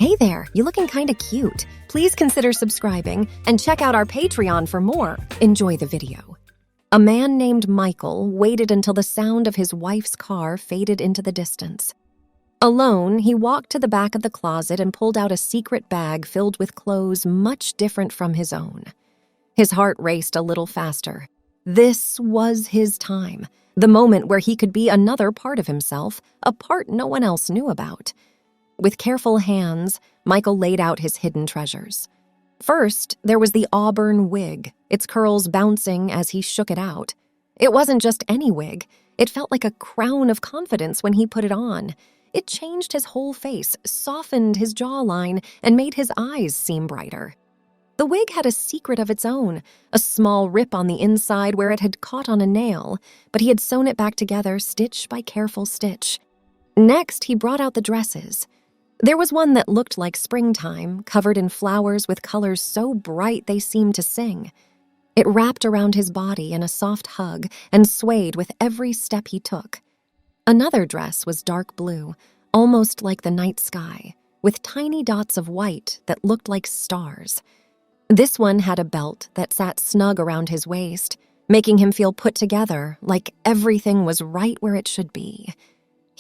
Hey there, you looking kinda cute. Please consider subscribing and check out our Patreon for more. Enjoy the video. A man named Michael waited until the sound of his wife's car faded into the distance. Alone, he walked to the back of the closet and pulled out a secret bag filled with clothes much different from his own. His heart raced a little faster. This was his time, the moment where he could be another part of himself, a part no one else knew about. With careful hands, Michael laid out his hidden treasures. First, there was the auburn wig, its curls bouncing as he shook it out. It wasn't just any wig. It felt like a crown of confidence when he put it on. It changed his whole face, softened his jawline, and made his eyes seem brighter. The wig had a secret of its own, a small rip on the inside where it had caught on a nail, but he had sewn it back together stitch by careful stitch. Next, he brought out the dresses. There was one that looked like springtime, covered in flowers with colors so bright they seemed to sing. It wrapped around his body in a soft hug and swayed with every step he took. Another dress was dark blue, almost like the night sky, with tiny dots of white that looked like stars. This one had a belt that sat snug around his waist, making him feel put together, like everything was right where it should be.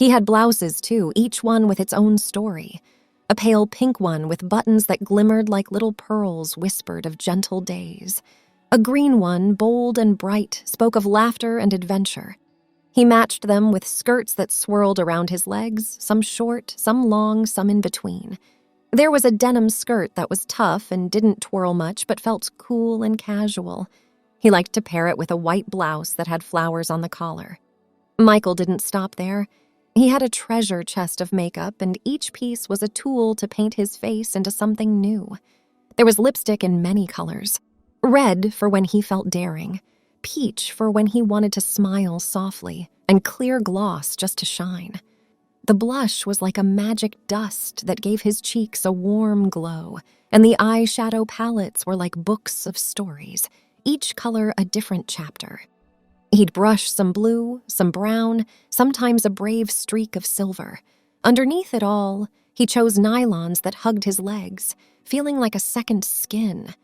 He had blouses, too, each one with its own story. A pale pink one with buttons that glimmered like little pearls whispered of gentle days. A green one, bold and bright, spoke of laughter and adventure. He matched them with skirts that swirled around his legs, some short, some long, some in between. There was a denim skirt that was tough and didn't twirl much but felt cool and casual. He liked to pair it with a white blouse that had flowers on the collar. Michael didn't stop there. He had a treasure chest of makeup, and each piece was a tool to paint his face into something new. There was lipstick in many colors. Red for when he felt daring, peach for when he wanted to smile softly, and clear gloss just to shine. The blush was like a magic dust that gave his cheeks a warm glow, and the eyeshadow palettes were like books of stories, each color a different chapter. He'd brush some blue, some brown, sometimes a brave streak of silver. Underneath it all, he chose nylons that hugged his legs, feeling like a second skin.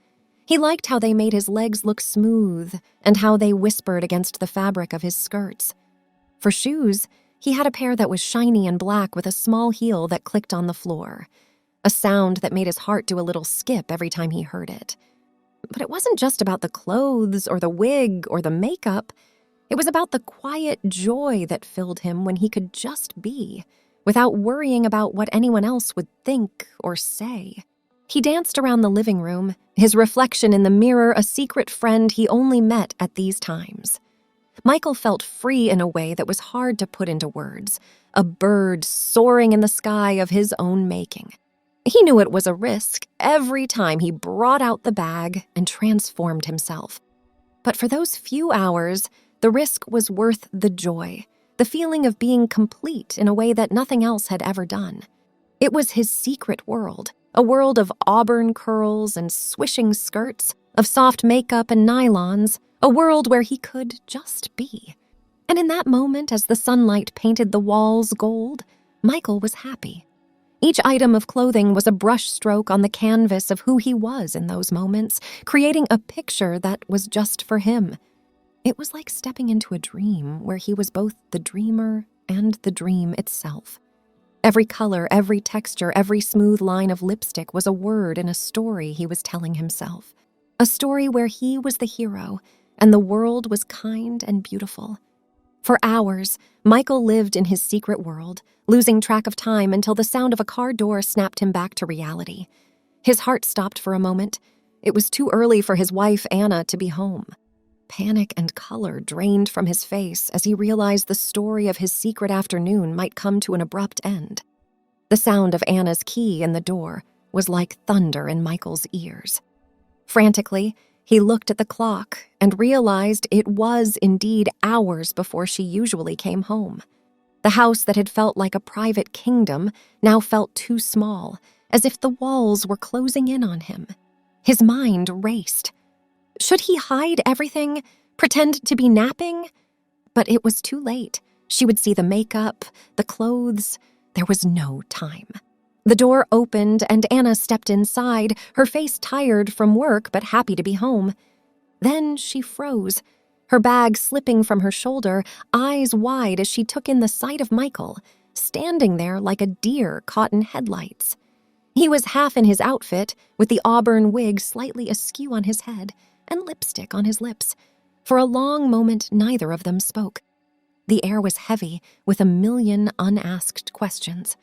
He liked how they made his legs look smooth and how they whispered against the fabric of his skirts. For shoes, he had a pair that was shiny and black with a small heel that clicked on the floor, a sound that made his heart do a little skip every time he heard it. But it wasn't just about the clothes or the wig or the makeup. It was about the quiet joy that filled him when he could just be, without worrying about what anyone else would think or say. He danced around the living room, his reflection in the mirror a secret friend he only met at these times. Michael felt free in a way that was hard to put into words, a bird soaring in the sky of his own making. He knew it was a risk every time he brought out the bag and transformed himself. But for those few hours, the risk was worth the joy, the feeling of being complete in a way that nothing else had ever done. It was his secret world, a world of auburn curls and swishing skirts, of soft makeup and nylons, a world where he could just be. And in that moment, as the sunlight painted the walls gold, Michael was happy. Each item of clothing was a brushstroke on the canvas of who he was in those moments, creating a picture that was just for him. It was like stepping into a dream where he was both the dreamer and the dream itself. Every color, every texture, every smooth line of lipstick was a word in a story he was telling himself. A story where he was the hero and the world was kind and beautiful. For hours, Michael lived in his secret world, losing track of time until the sound of a car door snapped him back to reality. His heart stopped for a moment. It was too early for his wife, Anna, to be home. Panic and color drained from his face as he realized the story of his secret afternoon might come to an abrupt end. The sound of Anna's key in the door was like thunder in Michael's ears. Frantically, he looked at the clock and realized it was indeed hours before she usually came home. The house that had felt like a private kingdom now felt too small, as if the walls were closing in on him. His mind raced. Should he hide everything, pretend to be napping? But it was too late. She would see the makeup, the clothes. There was no time. The door opened and Anna stepped inside, her face tired from work but happy to be home. Then she froze, her bag slipping from her shoulder, eyes wide as she took in the sight of Michael, standing there like a deer caught in headlights. He was half in his outfit, with the auburn wig slightly askew on his head and lipstick on his lips. For a long moment, neither of them spoke. The air was heavy with a million unasked questions.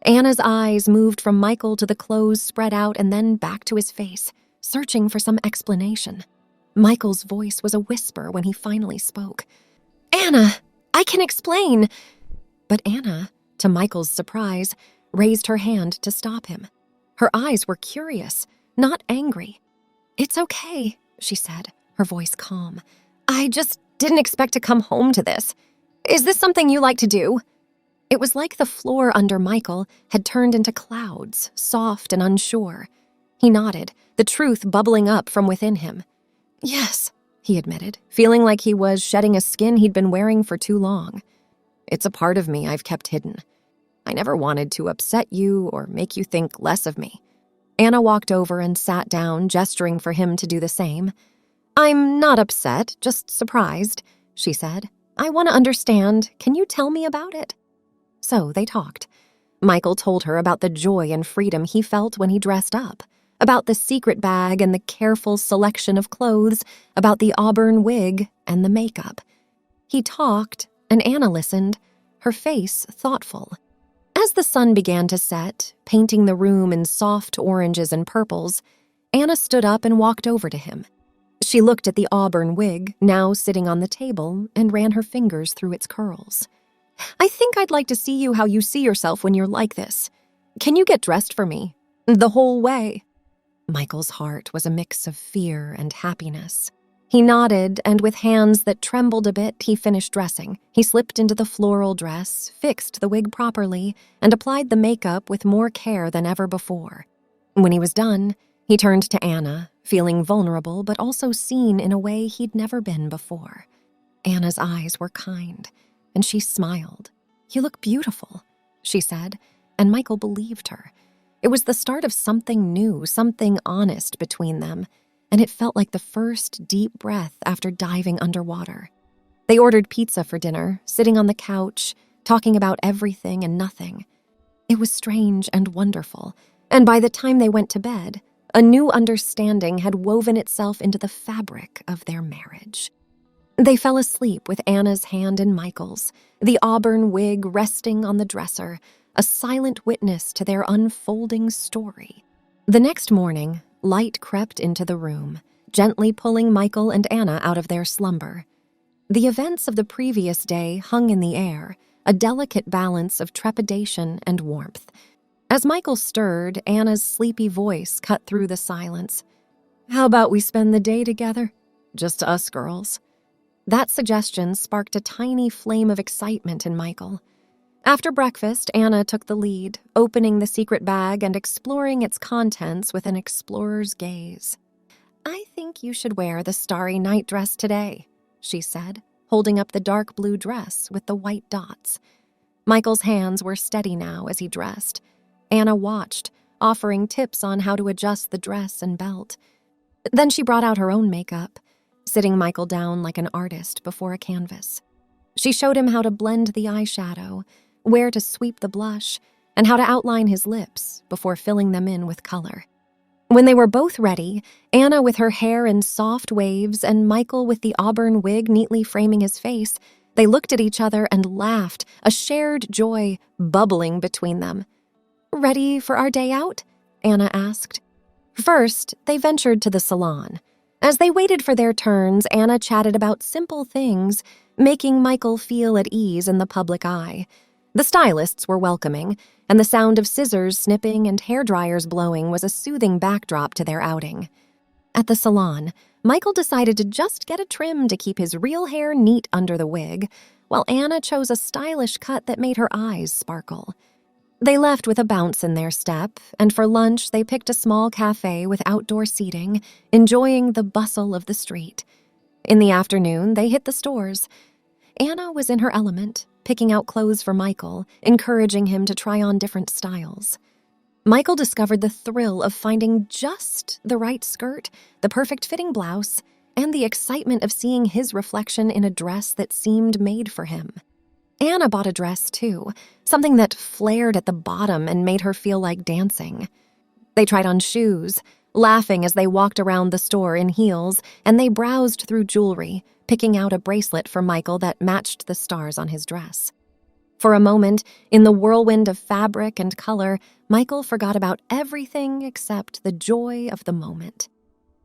Anna's eyes moved from Michael to the clothes spread out and then back to his face, searching for some explanation. Michael's voice was a whisper when he finally spoke. "Anna, I can explain." But Anna, to Michael's surprise, raised her hand to stop him. Her eyes were curious, not angry. "It's okay," she said, her voice calm. "I just didn't expect to come home to this. Is this something you like to do?" It was like the floor under Michael had turned into clouds, soft and unsure. He nodded, the truth bubbling up from within him. "Yes," he admitted, feeling like he was shedding a skin he'd been wearing for too long. "It's a part of me I've kept hidden. I never wanted to upset you or make you think less of me." Anna walked over and sat down, gesturing for him to do the same. "I'm not upset, just surprised," she said. "I want to understand. Can you tell me about it?" So they talked. Michael told her about the joy and freedom he felt when he dressed up, about the secret bag and the careful selection of clothes, about the auburn wig and the makeup. He talked, and Anna listened, her face thoughtful. As the sun began to set, painting the room in soft oranges and purples, Anna stood up and walked over to him. She looked at the auburn wig, now sitting on the table, and ran her fingers through its curls. "I think I'd like to see you how you see yourself when you're like this. Can you get dressed for me? The whole way?" Michael's heart was a mix of fear and happiness. He nodded, and with hands that trembled a bit, he finished dressing. He slipped into the floral dress, fixed the wig properly, and applied the makeup with more care than ever before. When he was done, he turned to Anna, feeling vulnerable but also seen in a way he'd never been before. Anna's eyes were kind, and she smiled. "You look beautiful," she said, and Michael believed her. It was the start of something new, something honest between them, and it felt like the first deep breath after diving underwater. They ordered pizza for dinner, sitting on the couch, talking about everything and nothing. It was strange and wonderful, and by the time they went to bed, a new understanding had woven itself into the fabric of their marriage. They fell asleep with Anna's hand in Michael's, the auburn wig resting on the dresser, a silent witness to their unfolding story. The next morning, light crept into the room, gently pulling Michael and Anna out of their slumber. The events of the previous day hung in the air, a delicate balance of trepidation and warmth. As Michael stirred, Anna's sleepy voice cut through the silence. "How about we spend the day together? Just us girls." That suggestion sparked a tiny flame of excitement in Michael. After breakfast, Anna took the lead, opening the secret bag and exploring its contents with an explorer's gaze. "I think you should wear the starry night dress today," she said, holding up the dark blue dress with the white dots. Michael's hands were steady now as he dressed. Anna watched, offering tips on how to adjust the dress and belt. Then she brought out her own makeup, sitting Michael down like an artist before a canvas. She showed him how to blend the eyeshadow, where to sweep the blush, and how to outline his lips before filling them in with color. When they were both ready, Anna with her hair in soft waves and Michael with the auburn wig neatly framing his face, they looked at each other and laughed, a shared joy bubbling between them. "Ready for our day out?" Anna asked. First, they ventured to the salon. As they waited for their turns, Anna chatted about simple things, making Michael feel at ease in the public eye. The stylists were welcoming, and the sound of scissors snipping and hairdryers blowing was a soothing backdrop to their outing. At the salon, Michael decided to just get a trim to keep his real hair neat under the wig, while Anna chose a stylish cut that made her eyes sparkle. They left with a bounce in their step, and for lunch they picked a small cafe with outdoor seating, enjoying the bustle of the street. In the afternoon, they hit the stores. Anna was in her element, picking out clothes for Michael, encouraging him to try on different styles. Michael discovered the thrill of finding just the right skirt, the perfect fitting blouse, and the excitement of seeing his reflection in a dress that seemed made for him. Anna bought a dress too, something that flared at the bottom and made her feel like dancing. They tried on shoes, laughing as they walked around the store in heels, and they browsed through jewelry, picking out a bracelet for Michael that matched the stars on his dress. For a moment, in the whirlwind of fabric and color, Michael forgot about everything except the joy of the moment.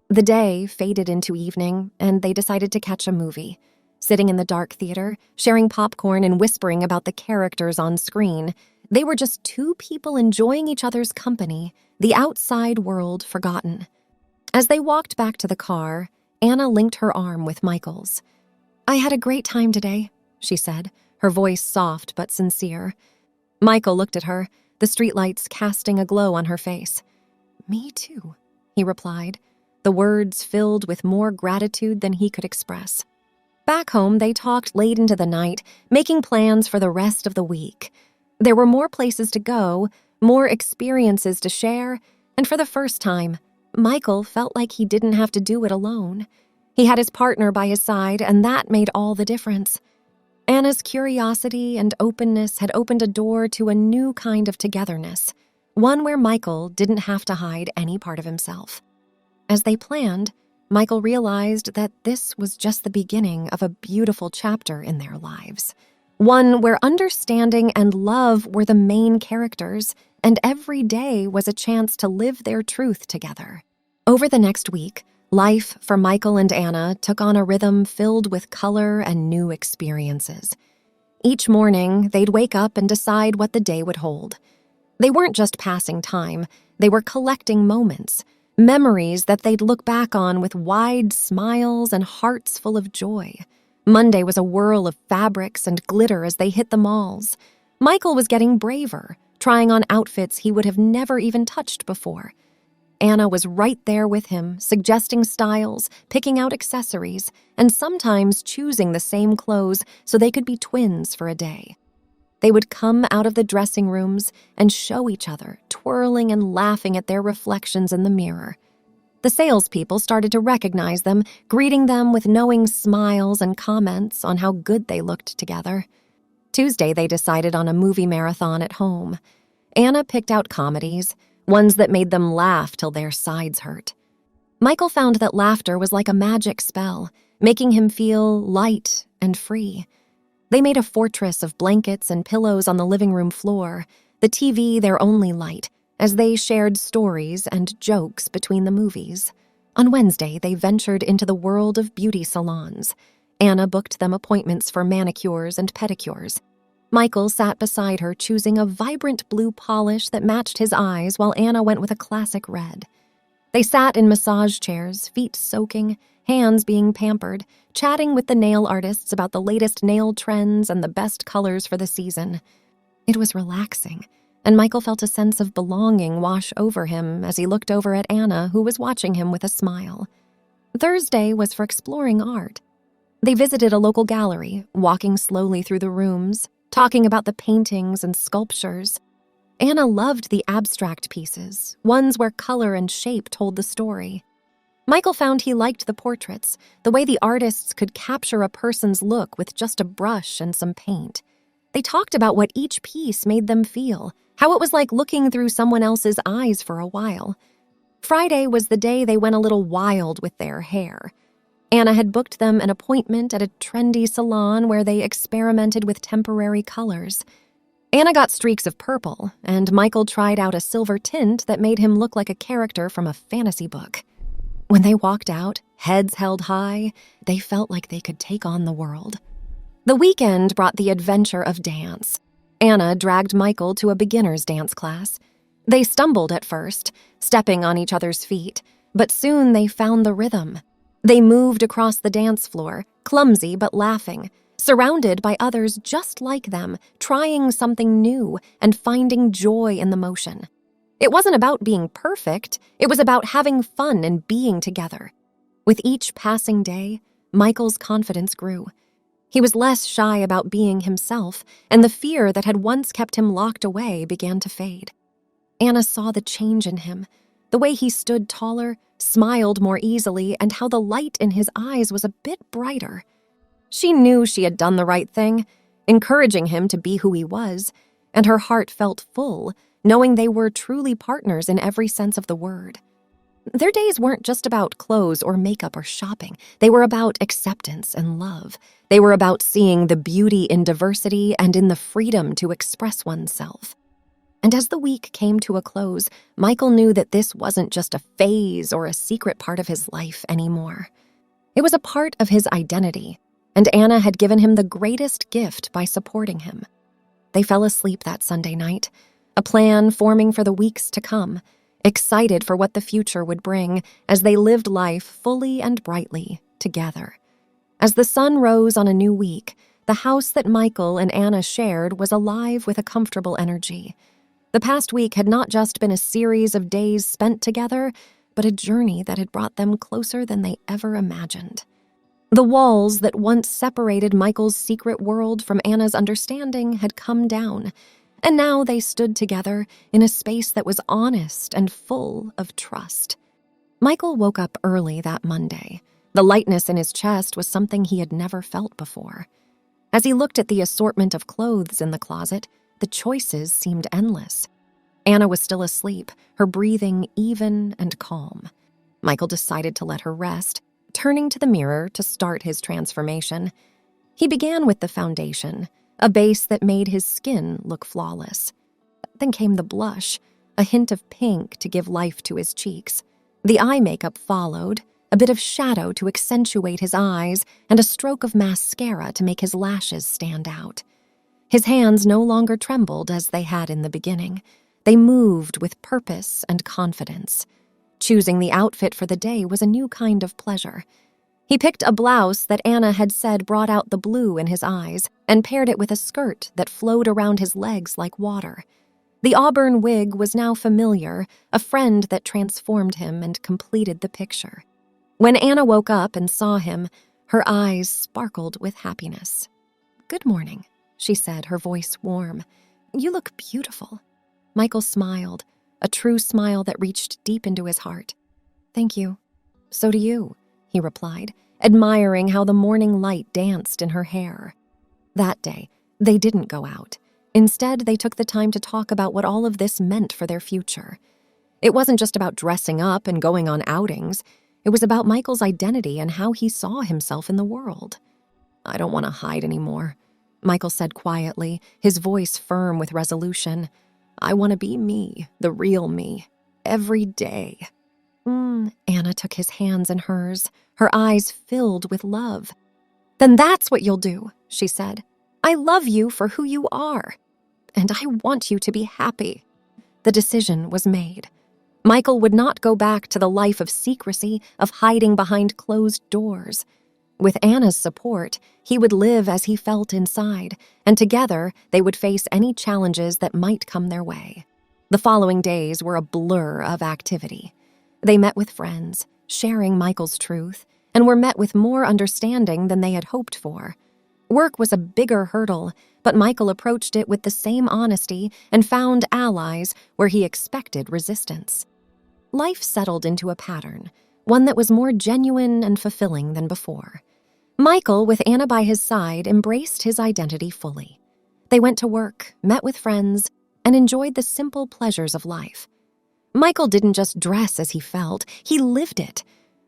The day faded into evening, and they decided to catch a movie. Sitting in the dark theater, sharing popcorn and whispering about the characters on screen, they were just two people enjoying each other's company, the outside world forgotten. As they walked back to the car, Anna linked her arm with Michael's. "I had a great time today," she said, her voice soft but sincere. Michael looked at her, the streetlights casting a glow on her face. "Me too," he replied, the words filled with more gratitude than he could express. Back home, they talked late into the night, making plans for the rest of the week. There were more places to go, more experiences to share, and for the first time, Michael felt like he didn't have to do it alone. He had his partner by his side, and that made all the difference. Anna's curiosity and openness had opened a door to a new kind of togetherness, one where Michael didn't have to hide any part of himself. As they planned, Michael realized that this was just the beginning of a beautiful chapter in their lives, one where understanding and love were the main characters, and every day was a chance to live their truth together. Over the next week, life for Michael and Anna took on a rhythm filled with color and new experiences. Each morning, they'd wake up and decide what the day would hold. They weren't just passing time, they were collecting moments, memories that they'd look back on with wide smiles and hearts full of joy. Monday was a whirl of fabrics and glitter as they hit the malls. Michael was getting braver, trying on outfits he would have never even touched before. Anna was right there with him, suggesting styles, picking out accessories, and sometimes choosing the same clothes so they could be twins for a day. They would come out of the dressing rooms and show each other, twirling and laughing at their reflections in the mirror. The salespeople started to recognize them, greeting them with knowing smiles and comments on how good they looked together. Tuesday, they decided on a movie marathon at home. Anna picked out comedies, ones that made them laugh till their sides hurt. Michael found that laughter was like a magic spell, making him feel light and free. They made a fortress of blankets and pillows on the living room floor, the TV their only light, as they shared stories and jokes between the movies. On Wednesday, they ventured into the world of beauty salons. Anna booked them appointments for manicures and pedicures. Michael sat beside her, choosing a vibrant blue polish that matched his eyes while Anna went with a classic red. They sat in massage chairs, feet soaking, hands being pampered, chatting with the nail artists about the latest nail trends and the best colors for the season. It was relaxing, and Michael felt a sense of belonging wash over him as he looked over at Anna, who was watching him with a smile. Thursday was for exploring art. They visited a local gallery, walking slowly through the rooms, talking about the paintings and sculptures. Anna loved the abstract pieces, ones where color and shape told the story. Michael found he liked the portraits, the way the artists could capture a person's look with just a brush and some paint. They talked about what each piece made them feel, how it was like looking through someone else's eyes for a while. Friday was the day they went a little wild with their hair. Anna had booked them an appointment at a trendy salon where they experimented with temporary colors. Anna got streaks of purple, and Michael tried out a silver tint that made him look like a character from a fantasy book. When they walked out, heads held high, they felt like they could take on the world. The weekend brought the adventure of dance. Anna dragged Michael to a beginner's dance class. They stumbled at first, stepping on each other's feet, but soon they found the rhythm. They moved across the dance floor, clumsy but laughing, surrounded by others just like them, trying something new and finding joy in the motion. It wasn't about being perfect, it was about having fun and being together. With each passing day, Michael's confidence grew. He was less shy about being himself, and the fear that had once kept him locked away began to fade. Anna saw the change in him, the way he stood taller, smiled more easily, and how the light in his eyes was a bit brighter. She knew she had done the right thing, encouraging him to be who he was, and her heart felt full, knowing they were truly partners in every sense of the word. Their days weren't just about clothes or makeup or shopping. They were about acceptance and love. They were about seeing the beauty in diversity and in the freedom to express oneself. And as the week came to a close, Michael knew that this wasn't just a phase or a secret part of his life anymore. It was a part of his identity, and Anna had given him the greatest gift by supporting him. They fell asleep that Sunday night, a plan forming for the weeks to come, excited for what the future would bring as they lived life fully and brightly together. As the sun rose on a new week, the house that Michael and Anna shared was alive with a comfortable energy. The past week had not just been a series of days spent together, but a journey that had brought them closer than they ever imagined. The walls that once separated Michael's secret world from Anna's understanding had come down, and now they stood together in a space that was honest and full of trust. Michael woke up early that Monday. The lightness in his chest was something he had never felt before. As he looked at the assortment of clothes in the closet, the choices seemed endless. Anna was still asleep, her breathing even and calm. Michael decided to let her rest, turning to the mirror to start his transformation. He began with the foundation, a base that made his skin look flawless. Then came the blush, a hint of pink to give life to his cheeks. The eye makeup followed, a bit of shadow to accentuate his eyes, and a stroke of mascara to make his lashes stand out. His hands no longer trembled as they had in the beginning. They moved with purpose and confidence. Choosing the outfit for the day was a new kind of pleasure. He picked a blouse that Anna had said brought out the blue in his eyes and paired it with a skirt that flowed around his legs like water. The auburn wig was now familiar, a friend that transformed him and completed the picture. When Anna woke up and saw him, her eyes sparkled with happiness. "Good morning," she said, her voice warm. "You look beautiful." Michael smiled, a true smile that reached deep into his heart. "Thank you. So do you," he replied, admiring how the morning light danced in her hair. That day, they didn't go out. Instead, they took the time to talk about what all of this meant for their future. It wasn't just about dressing up and going on outings. It was about Michael's identity and how he saw himself in the world. "I don't want to hide anymore," Michael said quietly, his voice firm with resolution. "I want to be me, the real me, every day." Anna took his hands in hers, her eyes filled with love. "Then that's what you'll do," she said. "I love you for who you are, and I want you to be happy." The decision was made. Michael would not go back to the life of secrecy, of hiding behind closed doors. With Anna's support, he would live as he felt inside, and together they would face any challenges that might come their way. The following days were a blur of activity. They met with friends, sharing Michael's truth, and were met with more understanding than they had hoped for. Work was a bigger hurdle, but Michael approached it with the same honesty and found allies where he expected resistance. Life settled into a pattern, one that was more genuine and fulfilling than before. Michael, with Anna by his side, embraced his identity fully. They went to work, met with friends, and enjoyed the simple pleasures of life. Michael didn't just dress as he felt, he lived it.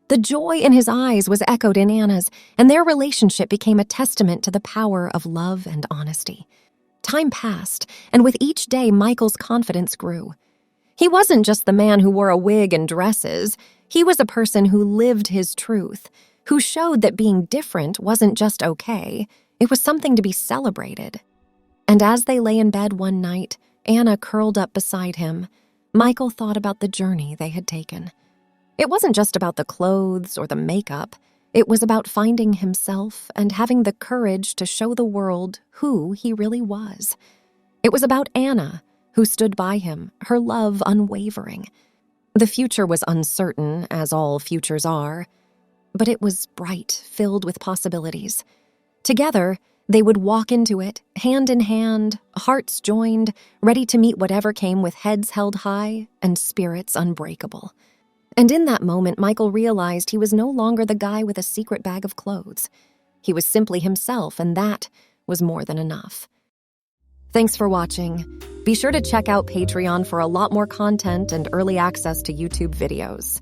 The joy in his eyes was echoed in Anna's, and their relationship became a testament to the power of love and honesty. Time passed, and with each day, Michael's confidence grew. He wasn't just the man who wore a wig and dresses. He was a person who lived his truth, who showed that being different wasn't just okay, it was something to be celebrated. And as they lay in bed one night, Anna curled up beside him, Michael thought about the journey they had taken. It wasn't just about the clothes or the makeup. It was about finding himself and having the courage to show the world who he really was. It was about Anna, who stood by him, her love unwavering. The future was uncertain, as all futures are, but it was bright, filled with possibilities. Together, They would walk into it, hand in hand, hearts joined, ready to meet whatever came with heads held high and spirits unbreakable. And in that moment, Michael realized he was no longer the guy with a secret bag of clothes. He was simply himself, and that was more than enough. Thanks for watching. Be sure to check out Patreon for a lot more content and early access to YouTube videos.